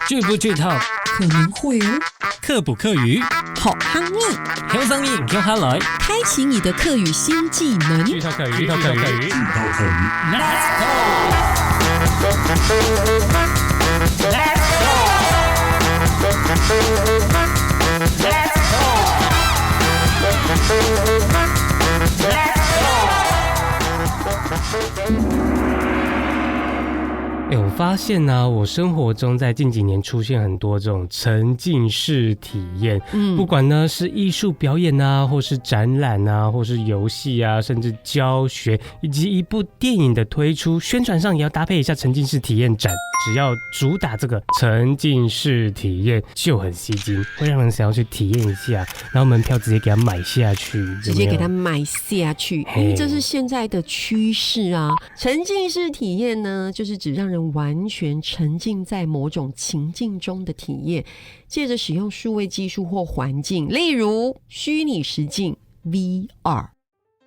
剧不剧透？可能会哦。课不课语？好夯密，轻松一点下來，开启你的客语新技能。劇透課語，劇透課語 ，Let's go！我发现啊，我生活中在近几年出现很多这种沉浸式体验，不管呢是艺术表演啊，或是展览啊，或是游戏啊，甚至教学，以及一部电影的推出，宣传上也要搭配一下沉浸式体验展。只要主打这个沉浸式体验，就很吸睛，会让人想要去体验一下，然后门票直接给它买下去，直接给它买下去，因为这是现在的趋势啊。沉浸式体验呢，就是指让人完全沉浸在某种情境中的体验，借着使用数位技术或环境，例如虚拟实境 VR、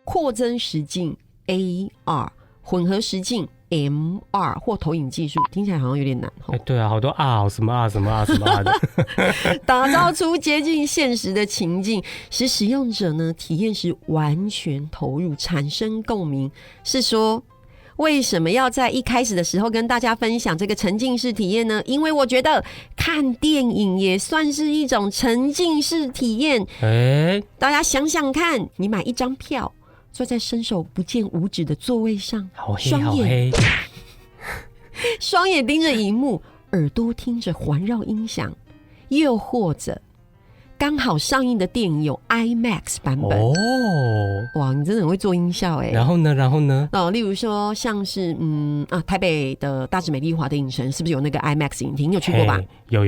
扩增实境 AR、混合实境 MR 或投影技术，听起来好像有点难。对啊，好多什么什么什么的，打造出接近现实的情境，使使用者呢体验时完全投入，产生共鸣。是说，为什么要在一开始的时候跟大家分享这个沉浸式体验呢？因为我觉得看电影也算是一种沉浸式体验。大家想想看，你买一张票，坐在伸手不见五指的座位上，好黑好黑，双眼盯着荧幕，耳朵听着环绕音响，又或者刚好上映的电影有 IMAX 版本哦，哇，你真的很会做音效哎。然后呢？例如说像是台北的大直美丽华的影城是不是有那个 IMAX 影厅？你有去过吧？有。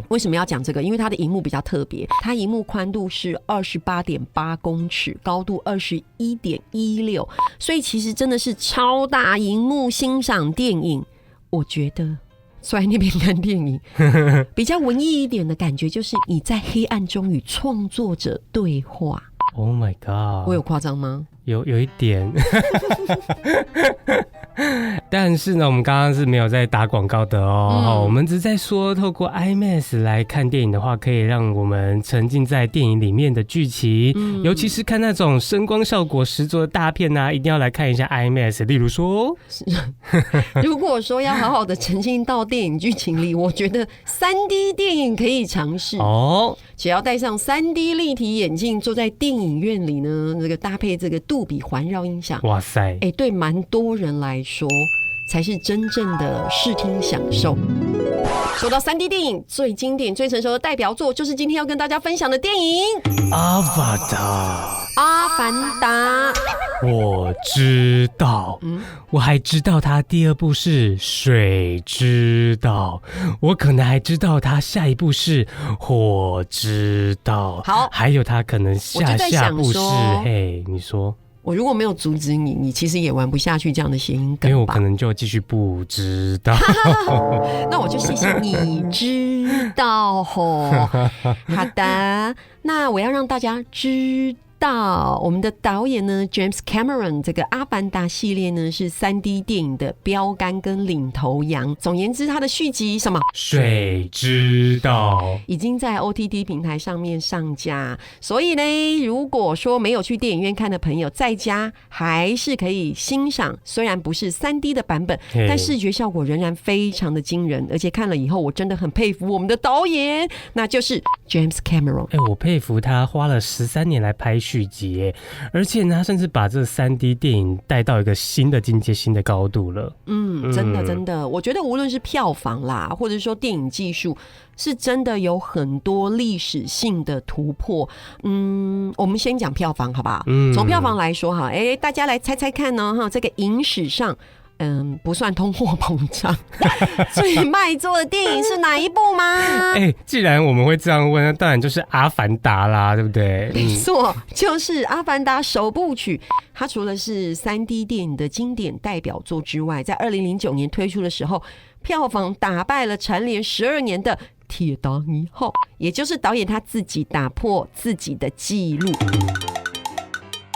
为什么要讲这个？因为它的荧幕比较特别，它荧幕宽度是28.8公尺，高度21.16，所以其实真的是超大荧幕欣赏电影。我觉得坐在那边看电影比较文艺一点的感觉，就是你在黑暗中与创作者对话。Oh my god！ 我有夸张吗？有一点。但是呢，我们刚刚是没有在打广告的哦，我们只是在说，透过 IMAX 来看电影的话，可以让我们沉浸在电影里面的剧情，尤其是看那种声光效果十足的大片啊，一定要来看一下 IMAX。例如说，如果说要好好的沉浸到电影剧情里，我觉得 3D 电影可以尝试哦，只要戴上 3D 立体眼镜，坐在电影院里呢，这个搭配这个杜比环绕音响，哇塞，对蛮多人来说才是真正的视听享受。说到 3D 电影，最经典最成熟的代表作就是今天要跟大家分享的电影阿凡达。阿凡达，我知道，我还知道他第二部是水之道，我可能还知道他下一部是火之道，好，还有他可能下部是你说。我如果没有阻止你，你其实也玩不下去这样的谐音梗吧？因为我可能就继续不知道。那我就谢谢你知道吼。好的，那我要让大家知道，我们的导演呢 James Cameron 这个阿凡达系列呢是 3D 电影的标杆跟领头羊。总言之，它的续集什么水之道已经在 OTT 平台上面上架，所以呢，如果说没有去电影院看的朋友，在家还是可以欣赏，虽然不是 3D 的版本，但视觉效果仍然非常的惊人，而且看了以后我真的很佩服我们的导演，那就是 James Cameron。我佩服他花了13年来拍续集，而且呢，他甚至把这 3D 电影带到一个新的境界、新的高度了。真的，我觉得无论是票房啦，或者说电影技术，是真的有很多历史性的突破。我们先讲票房好不好？从票房来说哈，大家来猜猜看呢，这个影史上。不算通货膨胀最卖座的电影是哪一部吗？既然我们会这样问，那当然就是《阿凡达》啦，对不对？没错，就是《阿凡达》首部曲。它除了是 3D 电影的经典代表作之外，在2009年推出的时候，票房打败了蝉联12年的《铁达尼号》，也就是导演他自己打破自己的记录。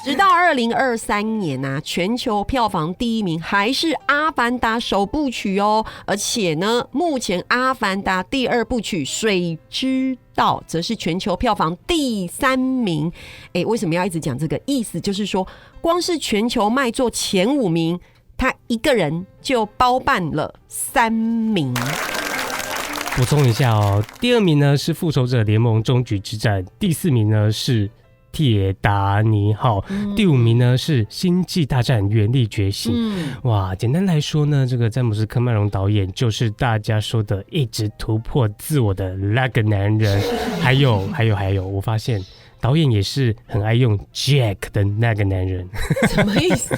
直到2023年啊，全球票房第1名还是《阿凡达》首部曲哦，而且呢，目前《阿凡达》第2部曲《水之道》则是全球票房第3名。为什么要一直讲这个？意思就是说，光是全球卖座前5名，他一个人就包办了3名。补充一下哦，第2名呢是《复仇者联盟：终局之战》，第4名呢是《铁达尼号》，第5名呢是《星际大战：原力觉醒》。哇，简单来说呢，这个詹姆斯·科曼荣导演就是大家说的一直突破自我的那个男人。还有，我发现导演也是很爱用 Jack 的那个男人。什么意思？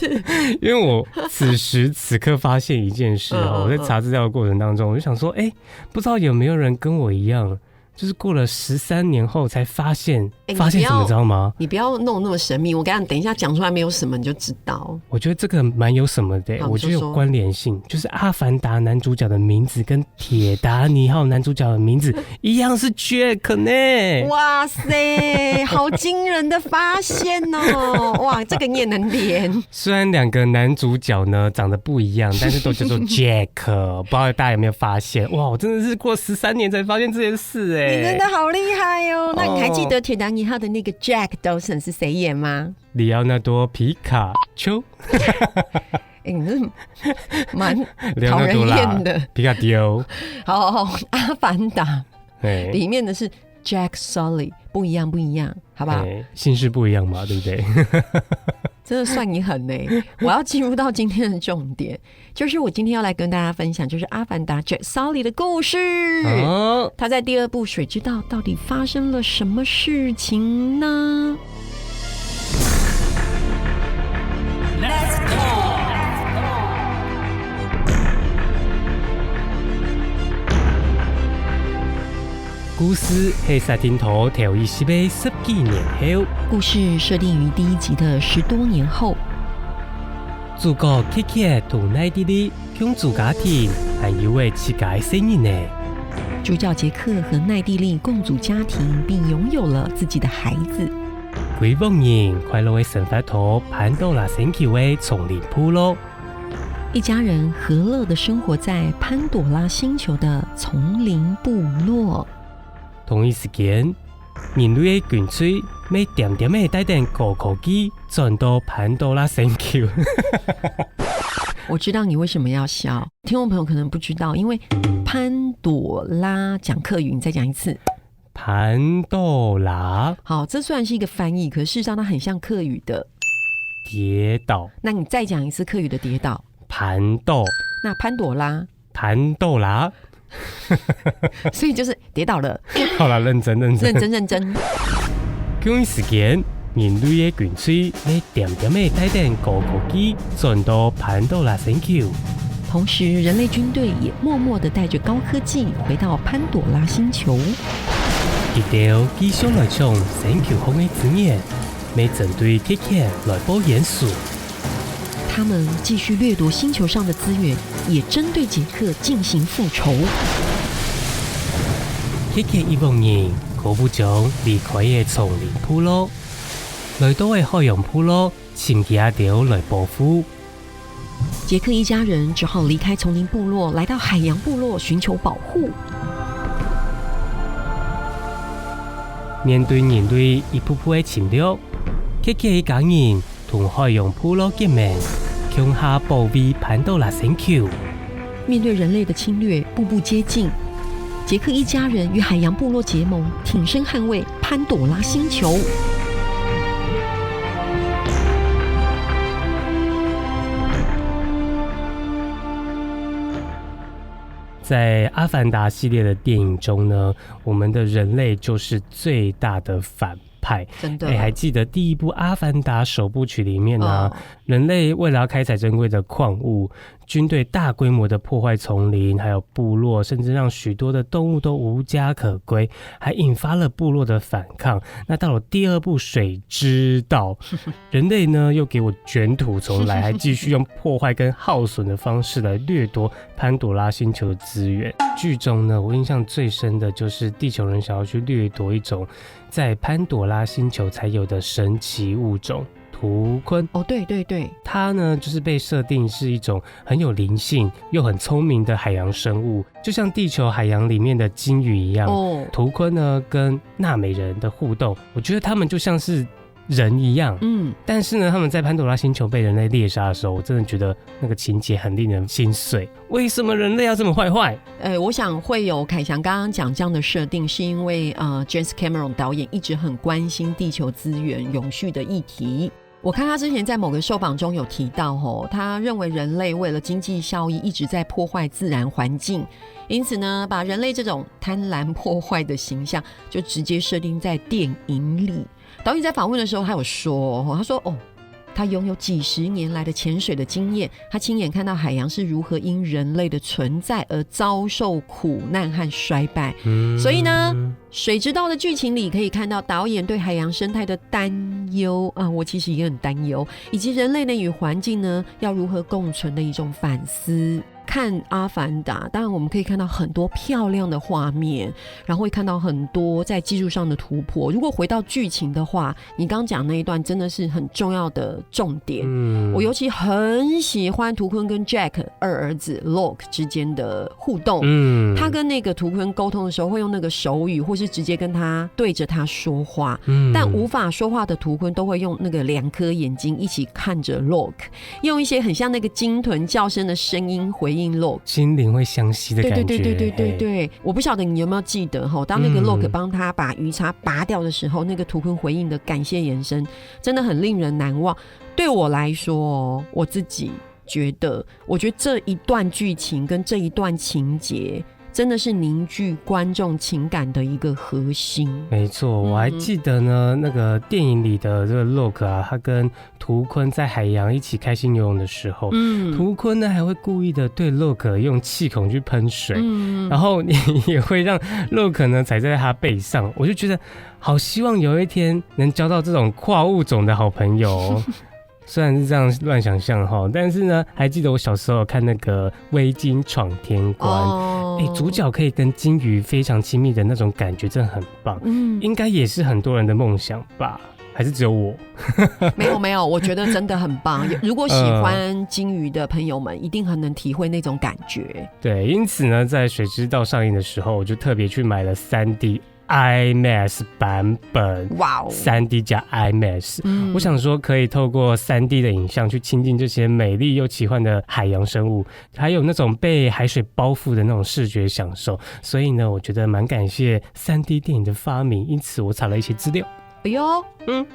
因为我此时此刻发现一件事我在查资料的过程当中，我就想说，不知道有没有人跟我一样，就是过了13年后才发现什么，知道吗？你不要弄那么神秘，我跟你讲，等一下讲出来没有什么你就知道。我觉得这个蛮有什么的，我觉得有关联性，就是阿凡达男主角的名字跟铁达尼号男主角的名字一样是 Jack 呢。哇塞，好惊人的发现哦！哇，这个你也能连。虽然2个男主角呢长得不一样，但是都叫做 Jack， 不知道大家有没有发现？哇，我真的是过13年才发现这件事哎。你真的好厉害哦！那你还记得铁达尼号的那个 Jack Dawson 是谁演吗？里奥纳多·皮卡丘。你这蛮讨人厌的。皮卡丢。好，阿凡达里面的是 Jack Sully， 不一样，好不好？姓氏不一样嘛，对不对？真的算你狠我要进入到今天的重点，就是我今天要来跟大家分享，就是阿凡达 Jack Sully 的故事。他在第2部《水之道》到底发生了什么事情呢？ Let's go！ 故事在沙丁头跳伊西贝10几年后，故事设定于第1集的10多年后。主角 Kiki 同奈迪丽共组家庭，还有位7个生日呢。主角杰克和奈蒂莉共组家庭，并拥有了自己的孩子。几万人快乐的生活在潘多拉星球的丛林部落。一家人和乐地生活在潘朵拉星球的丛林部落。同一时间，人类的军队每点点的带点高科技转到潘多拉星球。我知道你为什么要笑，听众朋友可能不知道，因为潘朵拉讲客语，你再讲一次。潘朵拉。好，这虽然是一个翻译，可是事实上它很像客语的跌倒。那你再讲一次客语的跌倒。潘朵。那潘朵拉。潘朵拉。所以就是跌倒了。好了，认真。同一时间，人类的军队每点点的带点高科技转到潘朵拉星球。同时，人类军队也默默地带着高科技回到潘朵拉星球。直到继续来抢星球上的资源，每针对 Kiki 来报严肃。他们继续掠夺星球上的资源，也针对杰克进行复仇。Kiki 一帮人可不将离开的丛林部落，来到的海洋部落，请其他条来保护。杰克一家人只好离开丛林部落，来到海洋部落寻求保护。面对人类一步步的侵略 ，Kiki 一家人同海洋部落结盟，强下保卫潘朵拉星球。面对人类的侵略，步步接近，杰克一家人与海洋部落结盟，挺身捍卫潘朵拉星球。在《阿凡达》系列的电影中呢，我们的人类就是最大的反派。真的，还记得第1部《阿凡达》首部曲里面呢，人类为了要开采珍贵的矿物，军队大规模的破坏丛林，还有部落，甚至让许多的动物都无家可归，还引发了部落的反抗。那到了第2部《水之道》，人类呢又给我卷土重来，还继续用破坏跟耗损的方式来掠夺潘朵拉星球的资源。剧中呢，我印象最深的就是地球人想要去掠夺一种在潘朵拉星球才有的神奇物种——图鲲。哦，对对对，它呢就是被设定是一种很有灵性又很聪明的海洋生物，就像地球海洋里面的鲸鱼一样。图鲲呢跟纳美人的互动，我觉得他们就像是人一样，但是呢，他们在潘多拉星球被人类猎杀的时候，我真的觉得那个情节很令人心碎。为什么人类要这么坏坏？我想会有凯翔刚刚讲这样的设定，是因为James Cameron 导演一直很关心地球资源永续的议题。我看他之前在某个受访中有提到，他认为人类为了经济效益一直在破坏自然环境，因此呢，把人类这种贪婪破坏的形象就直接设定在电影里。导演在访问的时候，他有说，他说他拥有几十年来的潜水的经验，他亲眼看到海洋是如何因人类的存在而遭受苦难和衰败。所以呢，水之道的剧情里可以看到导演对海洋生态的担忧我其实也很担忧，以及人类呢与环境呢要如何共存的一种反思。看阿凡达，当然我们可以看到很多漂亮的画面，然后会看到很多在技术上的突破。如果回到剧情的话，你刚讲那一段真的是很重要的重点。我尤其很喜欢图鲲跟 Jack 二儿子 Locke 之间的互动。他跟那个图鲲沟通的时候会用那个手语，或是直接跟他对着他说话。但无法说话的图鲲都会用那个2颗眼睛一起看着 Locke， 用一些很像那个鲸豚叫声的声音回应Locke， 心灵会相吸的感觉。对，我不晓得你有没有记得当那个 Locke 帮他把鱼叉拔掉的时候，那个图鲲回应的感谢眼神真的很令人难忘。对我来说，我自己觉得这一段剧情跟这一段情节真的是凝聚观众情感的一个核心。没错，我还记得呢，那个电影里的这个 Locke 啊，他跟图鲲在海洋一起开心游泳的时候，图鲲呢还会故意的对 Locke 用气孔去喷水，然后你也会让 Locke 呢踩在他背上。我就觉得好希望有一天能交到这种跨物种的好朋友虽然是这样乱想象哈，但是呢，还记得我小时候看那个《微鲸闯天关》，主角可以跟鲸鱼非常亲密的那种感觉，真的很棒。应该也是很多人的梦想吧？还是只有我？没有，我觉得真的很棒。如果喜欢鲸鱼的朋友们，一定很能体会那种感觉。对，因此呢，在《水之道》上映的时候，我就特别去买了3D IMAX 版本，哇，3D 加 IMAX，我想说可以透过3D 的影像去亲近这些美丽又奇幻的海洋生物，还有那种被海水包覆的那种视觉享受。所以呢，我觉得蛮感谢3D 电影的发明，因此我查了一些资料。哎呦，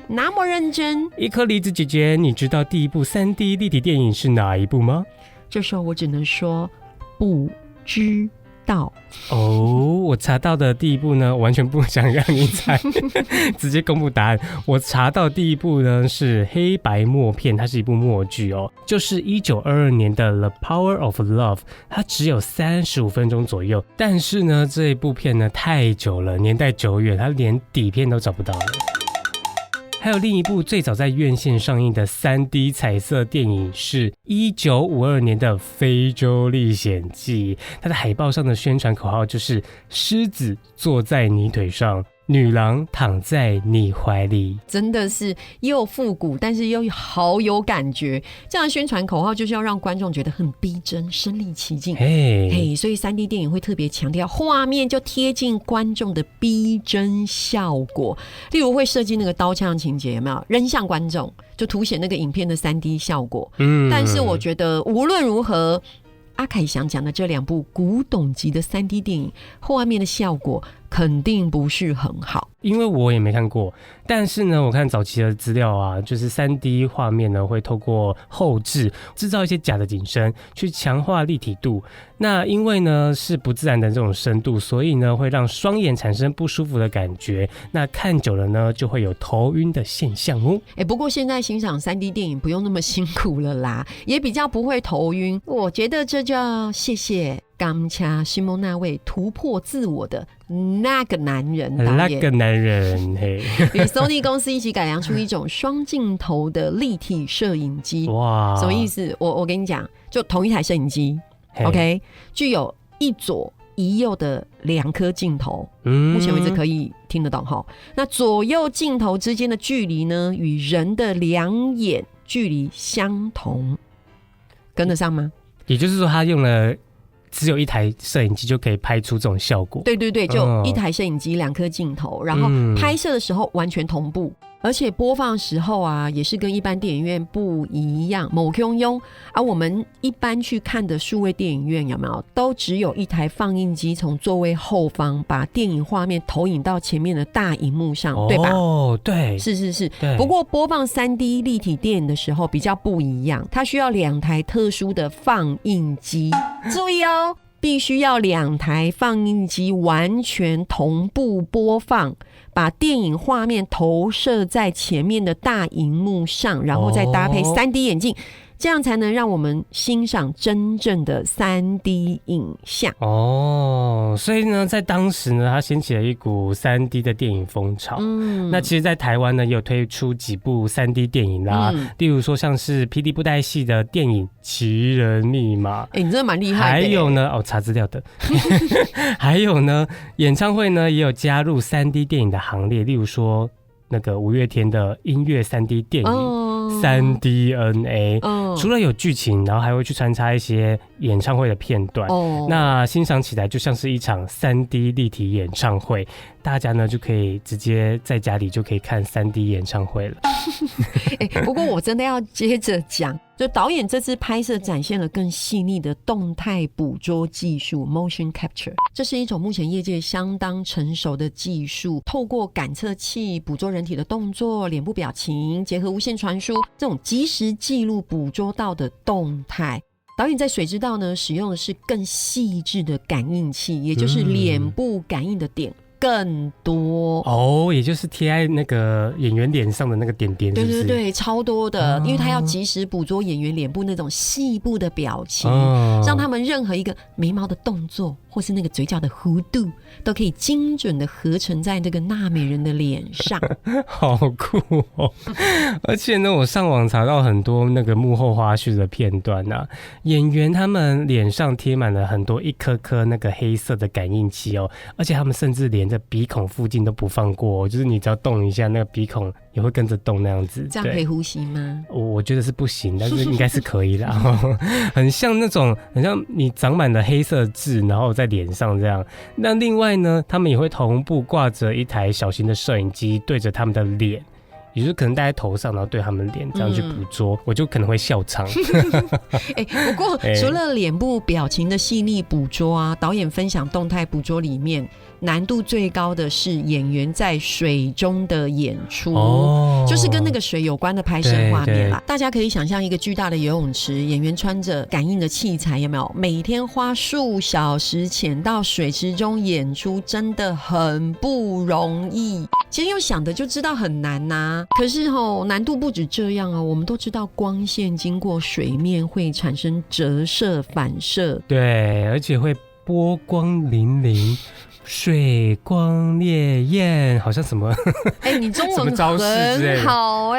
那么认真。一颗梨子姐姐，你知道第一部3D 立体电影是哪一部吗？这时候我只能说不知道。我查到的第一部呢，完全不想让你猜直接公布答案。我查到第一部呢是黑白默片，它是一部默剧就是1922年的 The Power of Love， 它只有35分钟左右，但是呢这一部片呢太久了，年代久远，它连底片都找不到了。还有另一部最早在院线上映的 3D 彩色电影是1952年的《非洲历险记》，它的海报上的宣传口号就是狮子坐在你腿上，女郎躺在你怀里。真的是又复古但是又好有感觉，这样的宣传口号就是要让观众觉得很逼真，身临其境。所以 3D 电影会特别强调画面就贴近观众的逼真效果，例如会设计那个刀枪情节，有没有人向观众，就凸显那个影片的 3D 效果。但是我觉得无论如何，阿凯翔讲的这2部古董级的 3D 电影画面的效果肯定不是很好，因为我也没看过。但是呢，我看早期的资料啊，就是 3D 画面呢会透过后制制造一些假的景深，去强化立体度。那因为呢是不自然的这种深度，所以呢会让双眼产生不舒服的感觉。那看久了呢，就会有头晕的现象不过现在欣赏 3D 电影不用那么辛苦了啦，也比较不会头晕。我觉得这就要谢谢感谢西蒙那位突破自我的那个男人导演，那个男人与 Sony 公司一起改良出一种双镜头的立体摄影机。哇，什么意思？我跟你讲，就同一台摄影机 OK， 具有一左一右的2颗镜头，目前为止可以听得懂齁。那左右镜头之间的距离呢，与人的2眼距离相同，跟得上吗？也就是说，他用了只有一台摄影机就可以拍出这种效果。对对对，就一台摄影机2颗镜头，然后拍摄的时候完全同步。而且播放时候啊，也是跟一般电影院不一样，某用啊，我们一般去看的数位电影院有没有，都只有一台放映机从座位后方把电影画面投影到前面的大荧幕上，对吧？哦，对，是。不过播放 3D 立体电影的时候比较不一样，它需要2台特殊的放映机，注意哦，必须要2台放映机完全同步播放，把电影画面投射在前面的大荧幕上，然后再搭配 3D 眼镜，这样才能让我们欣赏真正的 3D 影像。所以呢，在当时呢，它掀起了一股 3D 的电影风潮。那其实在台湾呢，也有推出几部 3D 电影啦，例如说像是霹雳布袋戏的电影《奇人密码》。你真的蛮厉害的。还有呢，查资料的。还有呢，演唱会呢也有加入 3D 电影的行列，例如说那个五月天的音乐 3D 电影。3DNA，除了有剧情，然后还会去穿插一些演唱会的片段，那欣赏起来就像是一场 3D 立体演唱会，大家呢就可以直接在家里就可以看 3D 演唱会了。不过我真的要接着讲，就导演这次拍摄展现了更细腻的动态捕捉技术 motion capture， 这是一种目前业界相当成熟的技术，透过感测器捕捉人体的动作、脸部表情，结合无线传输，这种即时记录捕捉到的动态。导演在水之道呢，使用的是更细致的感应器，也就是脸部感应的点更多也就是贴在那个演员脸上的那个点点，是不是？对，超多的，因为他要及时捕捉演员脸部那种细部的表情，让他们任何一个眉毛的动作或是那个嘴角的弧度都可以精准的合成在那个娜美人的脸上。好酷哦！而且呢，我上网查到很多那个幕后花絮的片段啊，演员他们脸上贴满了很多一颗颗那个黑色的感应器哦，而且他们甚至连鼻孔附近都不放过，就是你只要动一下，那个鼻孔也会跟着动那样子。这样可以呼吸吗？我觉得是不行，但是应该是可以啦。很像那种，很像你长满了黑色痣，然后在脸上这样。那另外呢，他们也会同步挂着一台小型的摄影机，对着他们的脸。也就是可能戴在头上，然后对他们脸这样去捕捉，我就可能会笑场。不过除了脸部表情的细腻捕捉啊，导演分享动态捕捉里面难度最高的是演员在水中的演出，就是跟那个水有关的拍摄画面啦。大家可以想象一个巨大的游泳池，演员穿着感应的器材，有没有？每天花数小时潜到水池中演出，真的很不容易。其实用想的就知道很难啊。可是难度不止这样哦，我们都知道光线经过水面会产生折射反射，对，而且会波光粼粼。水光潋滟，好像什么你中文很好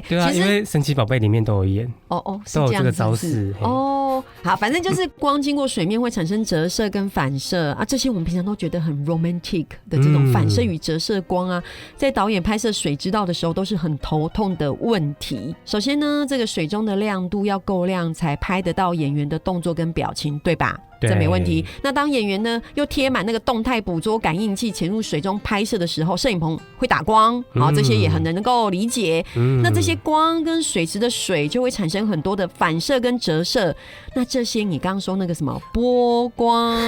对啊，因为神奇宝贝里面都有演都有这个招式好，反正就是光经过水面会产生折射跟反射啊，这些我们平常都觉得很 romantic 的这种反射与折射光啊，在导演拍摄水之道的时候都是很头痛的问题。首先呢，这个水中的亮度要够亮才拍得到演员的动作跟表情，对吧？这没问题。那当演员呢又贴满那个动态捕捉感应器潜入水中拍摄的时候，摄影棚会打光，这些也很能够理解。那这些光跟水池的水就会产生很多的反射跟折射，那这些你刚刚说那个什么波光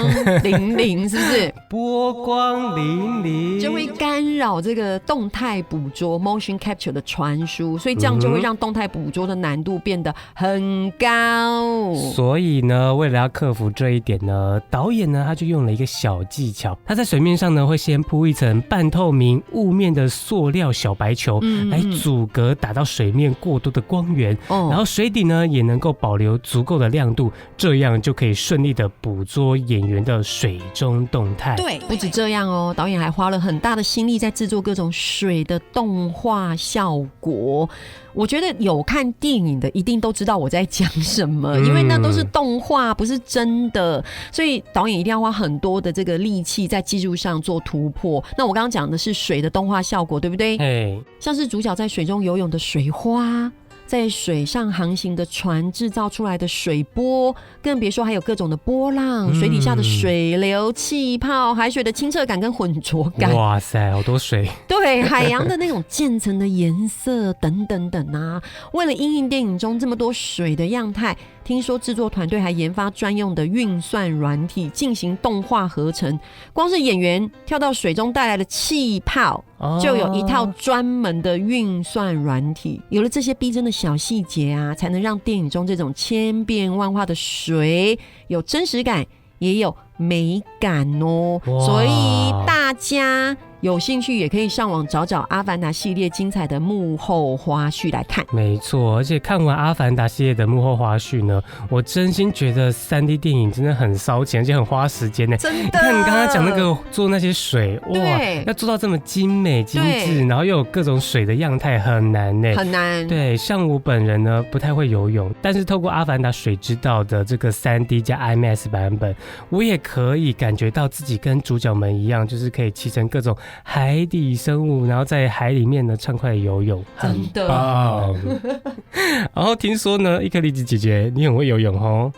粼粼是不是？波光粼粼就会干扰这个动态捕捉 motion capture 的传输，所以这样就会让动态捕捉的难度变得很高。所以呢，为了要克服这一点呢，导演呢他就用了一个小技巧，他在水面上呢会先铺一层半透明雾面的塑料小白球，来阻隔打到水面过多的光源，然后水底呢也能够保留足够的亮度，这样就可以顺利的捕捉演员的水中动态。对，不止这样哦，导演还花了很大的心力在制作各种水的动画效果。我觉得有看电影的一定都知道我在讲什么，因为那都是动画，不是真的，所以导演一定要花很多的这个力气在技术上做突破。那我刚刚讲的是水的动画效果，对不对？像是主角在水中游泳的水花，在水上航行的船制造出来的水波，更别说还有各种的波浪，水底下的水流、气泡、海水的清澈感跟浑浊感。哇塞，好多水！对，海洋的那种渐层的颜色等等等啊。为了因应电影中这么多水的样态，听说制作团队还研发专用的运算软体进行动画合成。光是演员跳到水中带来的气泡，就有一套专门的运算软体。有了这些逼真的小细节啊，才能让电影中这种千变万化的水有真实感，也有美感哦。所以大家有兴趣也可以上网找找《阿凡达》系列精彩的幕后花絮来看。没错，而且看完《阿凡达》系列的幕后花絮呢，我真心觉得 3D 电影真的很烧钱，而且很花时间呢。真的，你看你刚刚讲那个做那些水，哇，要做到这么精美精致，然后又有各种水的样态，很难呢，很难。对，像我本人呢不太会游泳，但是透过《阿凡达水之道》的这个 3D 加 IMAX 版本，我也可以感觉到自己跟主角们一样，就是可以骑乘各种海底生物，然后在海里面呢畅快游泳，很棒。然后听说呢，伊克里子姐姐你很会游泳哦。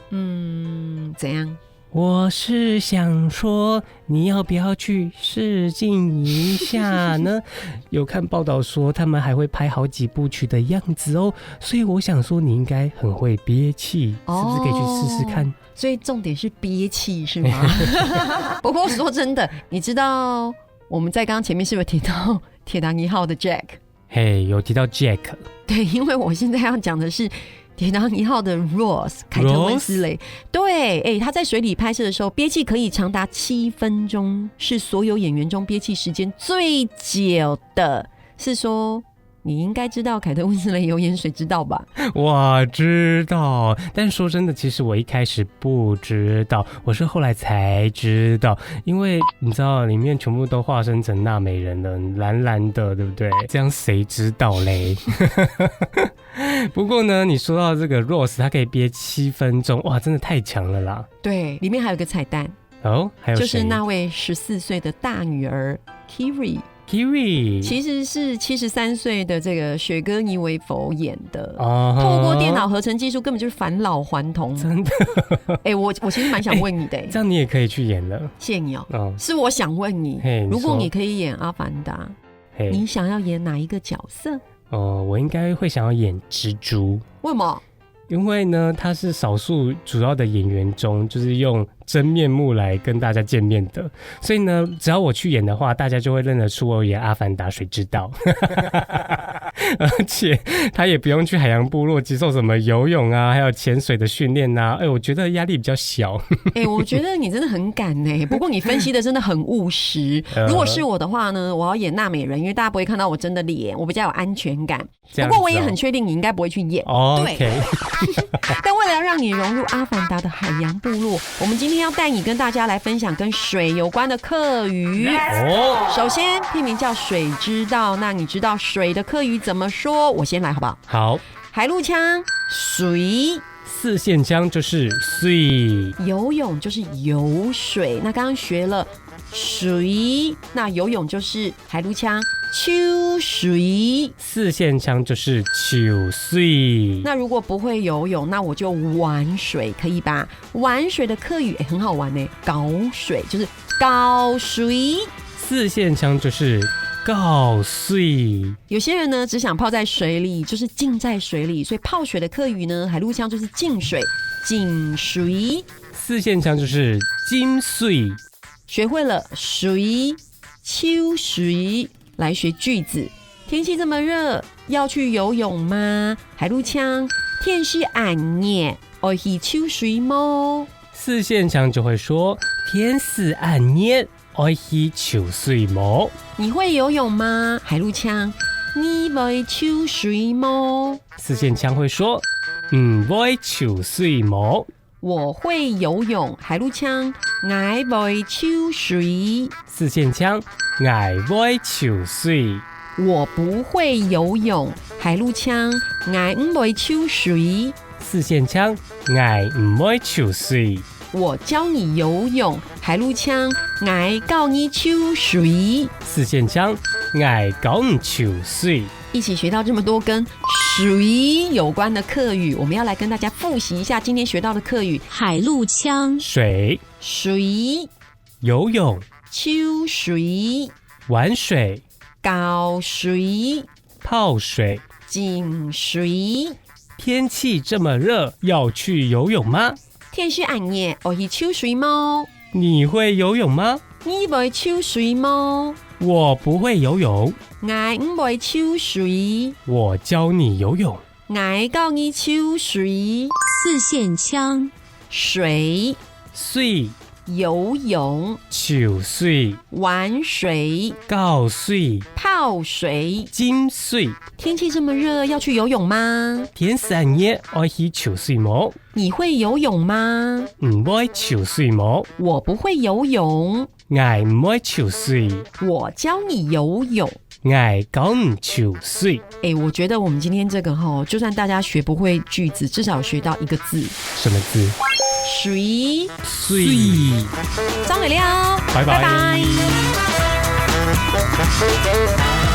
怎样？我是想说，你要不要去试镜一下呢？有看报道说他们还会拍好几部曲的样子哦，所以我想说你应该很会憋气，是不是可以去试试看？所以重点是憋气是吗？不过说真的，你知道我们在刚刚前面是不是提到铁达尼号的 Jack？ 有提到 Jack。 对，因为我现在要讲的是铁达尼号的 Ross 凯特温斯雷。对，他在水里拍摄的时候憋气可以长达7分钟，是所有演员中憋气时间最久的。是说你应该知道凯特温斯雷有演水之道吧？我知道，但说真的，其实我一开始不知道，我是后来才知道，因为你知道里面全部都化身成纳美人了，蓝蓝的，对不对？这样谁知道嘞？不过呢，你说到这个 Ross， 他可以憋7分钟，哇，真的太强了啦！对，里面还有个彩蛋哦，还有谁？就是那位14岁的大女儿 Kiri。其实是73岁的这个雪歌妮维佛演的，透过电脑合成技术，根本就是返老还童。真的？我其实蛮想问你的，这样你也可以去演了。谢谢你哦。是我想问你，如果你可以演阿凡达，你想要演哪一个角色？我应该会想要演蜘蛛。为什么？因为呢，他是少数主要的演员中，就是用真面目来跟大家见面的，所以呢，只要我去演的话，大家就会认得出我演阿凡达水之道。而且他也不用去海洋部落接受什么游泳啊，还有潜水的训练啊，我觉得压力比较小。我觉得你真的很敢呢。不过你分析的真的很务实。如果是我的话呢，我要演纳美人，因为大家不会看到我真的脸，我比较有安全感。不过我也很确定你应该不会去演。对。但为了让你融入阿凡达的海洋部落，我们今天要带你跟大家来分享跟水有关的客语。首先片名叫水之道，那你知道水的客语怎么说？我先来好不好？好。海陆腔水，四线腔就是水，游泳就是游水。那刚刚学了水，那游泳就是海陆腔秋水，四线腔就是秋水。那如果不会游泳，那我就玩水，可以吧？玩水的客语很好玩呢，搞水就是搞水，四线腔就是搞水。有些人呢只想泡在水里，就是浸在水里，所以泡水的客语呢，海陆腔就是浸水，浸水。四线腔就是浸水。学会了水、秋水，来学句子。天气这么热，要去游泳吗？海陆腔，天气暗热，要去秋水吗？四线腔就会说天气暗热，要去秋水吗？你会游泳吗？海陆腔，你会秋水吗？四线腔会说会秋水吗？我会游泳，海陆腔，我会抽水。四线腔，我会抽水。我不会游泳，海陆腔，我不会抽水。四线腔，我不会抽水。我教你游泳，海陆腔，我教你抽水。四线腔，我教你抽水。一起学到这么多跟水有关的客语，我们要来跟大家复习一下今天学到的客语。海陆腔，水，水，游泳，抽水，玩水，教水，泡水，进水。天气这么热，要去游泳吗？天气暗热，我去抽水吗？你会游泳吗？你会抽水吗？我不会游泳，我不会抽水。我教你游泳。我教你抽水。四线腔，水，水，游泳，抽水，玩水，教水，泡水。浸水。天气这么热，要去游泳吗？天散热，我去抽水吗？你会游泳吗？唔会抽水吗？我不会游泳，我唔会抽水。我教你游泳。我教你抽水。我觉得我们今天这个就算大家学不会句子，至少学到一个字。什么字？水。水。张伟亮，拜拜。拜拜。